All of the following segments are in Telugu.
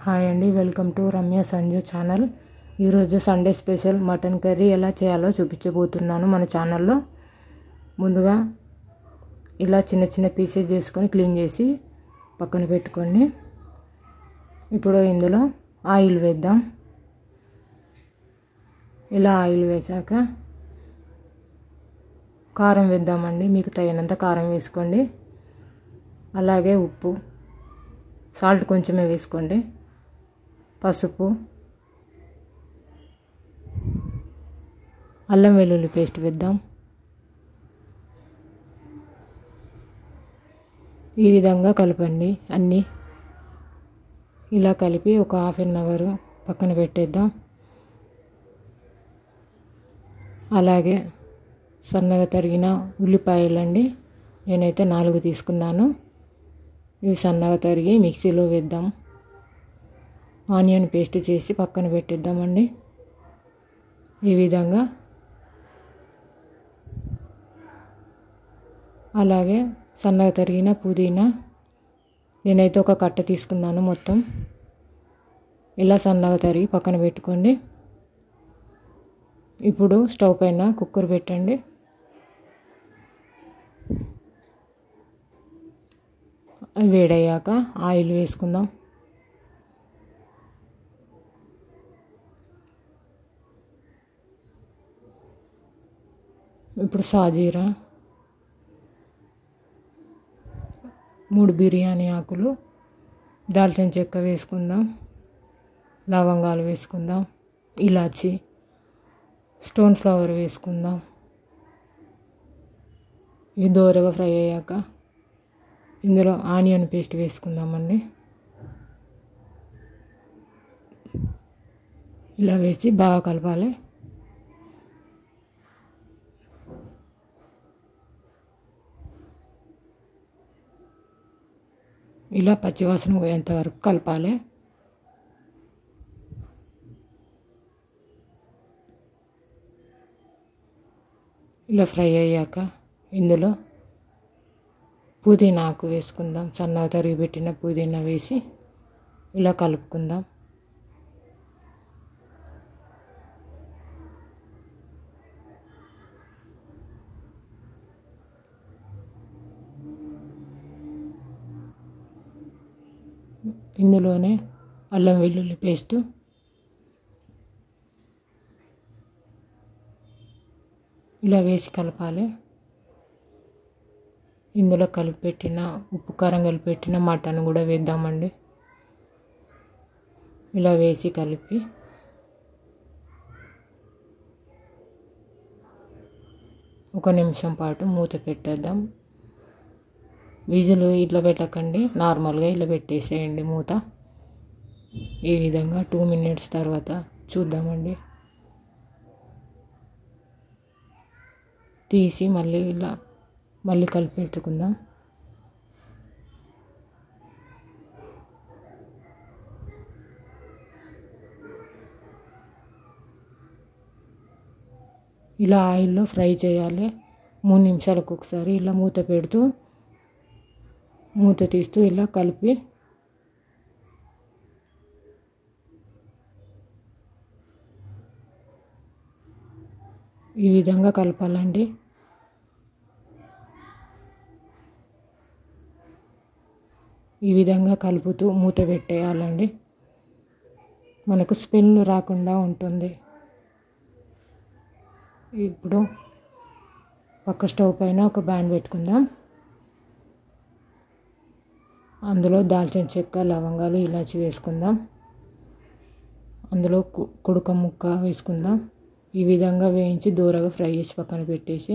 హాయ్ అండి, welcome to Ramya Sanju channel. ఈరోజు సండే స్పెషల్ మటన్ కర్రీ ఎలా చేయాలో చూపించబోతున్నాను మన ఛానల్లో. ముందుగా ఇలా చిన్న చిన్న పీసెస్ చేసుకొని క్లీన్ చేసి పక్కన పెట్టుకోండి. ఇప్పుడు ఇందులో ఆయిల్ వేద్దాం. ఇలా ఆయిల్ వేసాక కారం వేద్దామండి. మీకు తగినంత కారం వేసుకోండి. అలాగే ఉప్పు, సాల్ట్ కొంచెమే వేసుకోండి. పసుపు, అల్లం వెల్లుల్లి పేస్ట్ వేద్దాం. ఈ విధంగా కలపండి అన్నీ. ఇలా కలిపి ఒక హాఫ్ అన్ అవర్ పక్కన పెట్టేద్దాం. అలాగే సన్నగా తరిగిన ఉల్లిపాయలండి, నేనైతే 4 తీసుకున్నాను. ఇవి సన్నగా తరిగి మిక్సీలో వేద్దాం. ఆనియన్ పేస్ట్ చేసి పక్కన పెట్టేద్దామండి. ఈ విధంగా అలాగే సన్నగా తరిగిన పుదీనా, నేనైతే ఒక కట్ట తీసుకున్నాను మొత్తం. ఇలా సన్నగా తరిగి పక్కన పెట్టుకోండి. ఇప్పుడు స్టవ్ పైన కుక్కర్ పెట్టండి. వేడయ్యాక ఆయిల్ వేసుకుందాం. ఇప్పుడు సాజీరా, 3 బిర్యానీ ఆకులు, దాల్చిన చెక్క వేసుకుందాం. లవంగాలు వేసుకుందాం. ఇలాచి, స్టోన్ ఫ్లవర్ వేసుకుందాం. ఇవి దోరగా ఫ్రై అయ్యాక ఇందులో ఆనియన్ పేస్ట్ వేసుకుందామండి. ఇలా వేసి బాగా కలపాలి. ఇలా పచ్చివాసన పోయేంత వరకు కలపాలి. ఇలా ఫ్రై అయ్యాక ఇందులో పుదీనా ఆకు వేసుకుందాం. సన్నగా తరిగి పెట్టిన పుదీనా వేసి ఇలా కలుపుకుందాం. ఇందులోనే అల్లం వెల్లుల్లి పేస్టు, ఇలా వేసి కలపాలి. ఇందులో కలిపెట్టిన ఉప్పు కారం కలిపెట్టిన మటన్ కూడా వేద్దామండి. ఇలా వేసి కలిపి ఒక నిమిషం పాటు మూత పెట్టేద్దాం. విజిల్ ఇట్లా పెట్టకండి, నార్మల్గా ఇలా పెట్టేసేయండి మూత. ఈ విధంగా 2 మినిట్స్ తర్వాత చూద్దామండి. తీసి మళ్ళీ కలిపి పెట్టుకుందాం. ఇలా ఆయిల్లో ఫ్రై చేయాలి. 3 నిమిషాలకు ఒకసారి ఇలా మూత తీస్తూ ఇలా కలిపి ఈ విధంగా కలపాలండి. ఈ విధంగా కలుపుతూ మూత పెట్టేయాలండి. మనకు స్మెల్ రాకుండా ఉంటుంది. ఇప్పుడు పక్క స్టవ్ పైన ఒక ప్యాన్ పెట్టుకుందాం. అందులో దాల్చిన చెక్క, లవంగాలు, ఇలాచి వేసుకుందాం. అందులో కుడక ముక్క వేసుకుందాం. ఈ విధంగా వేయించి దూరగా ఫ్రై చేసి పక్కన పెట్టేసి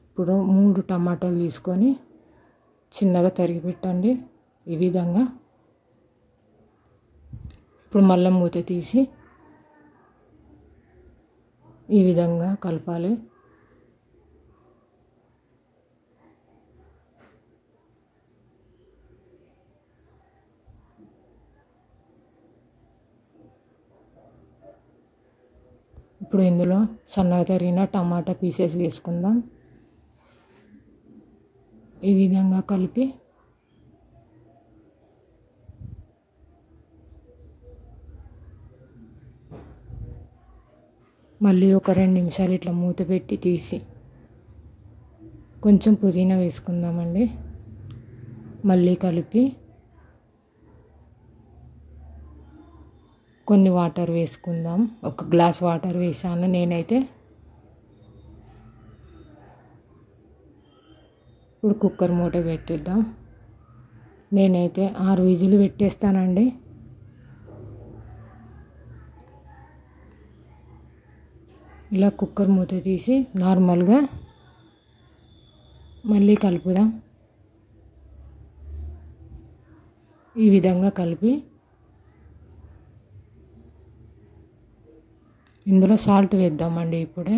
ఇప్పుడు 3 టమాటాలు తీసుకొని చిన్నగా తరిగి పెట్టండి. ఈ విధంగా ఇప్పుడు మళ్ళీ మూత తీసి ఈ విధంగా కలపాలి. ఇప్పుడు ఇందులో సన్నగా తరిగిన టమాటా పీసెస్ వేసుకుందాం. ఈ విధంగా కలిపి మళ్ళీ ఒక 2 నిమిషాలు ఇట్లా మూత పెట్టి తీసి కొంచెం పుదీనా వేసుకుందామండి. మళ్ళీ కలిపి కొన్ని వాటర్ వేసుకుందాం. 1 గ్లాస్ వాటర్ వేసాను నేనైతే. ఇప్పుడు కుక్కర్ మూత పెట్టేద్దాం. నేనైతే 6 విజిల్ పెట్టేస్తానండి. ఇలా కుక్కర్ మూత తీసి నార్మల్గా మళ్ళీ కలుపుదాం. ఈ విధంగా కలిపి ఇందులో సాల్ట్ వేద్దామండి. ఇప్పుడే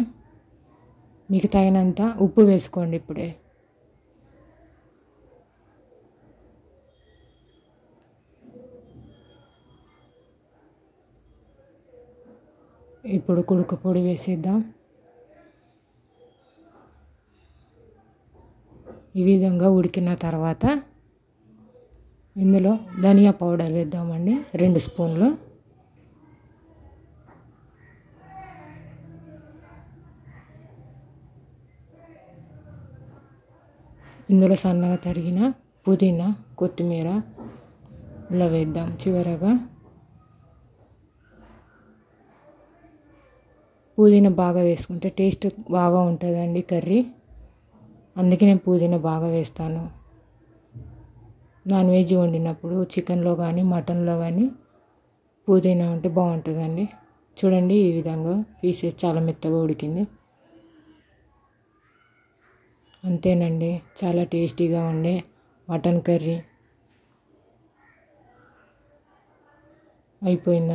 మీకు తగినంత ఉప్పు వేసుకోండి. ఇప్పుడే ఇప్పుడు కుడుక పొడి వేసేద్దాం. ఈ విధంగా ఉడికిన తర్వాత ఇందులో ధనియా పౌడర్ వేద్దామండి. 2 స్పూన్లు. ఇందులో సన్నగా తరిగిన పుదీనా, కొత్తిమీర ఇలా వేద్దాం చివరగా. పుదీనా బాగా వేసుకుంటే టేస్ట్ బాగా ఉంటుందండి కర్రీ. అందుకే నేను పుదీనా బాగా వేస్తాను. నాన్ వెజ్ వండినప్పుడు చికెన్లో కానీ మటన్లో కానీ పుదీనా ఉంటే బాగుంటుందండి. చూడండి ఈ విధంగా పీసెస్ చాలా మెత్తగా ఉడికింది. అంతేనండి, చాలా టేస్టీగా ఉండే మటన్ కర్రీ అయిపోయింది.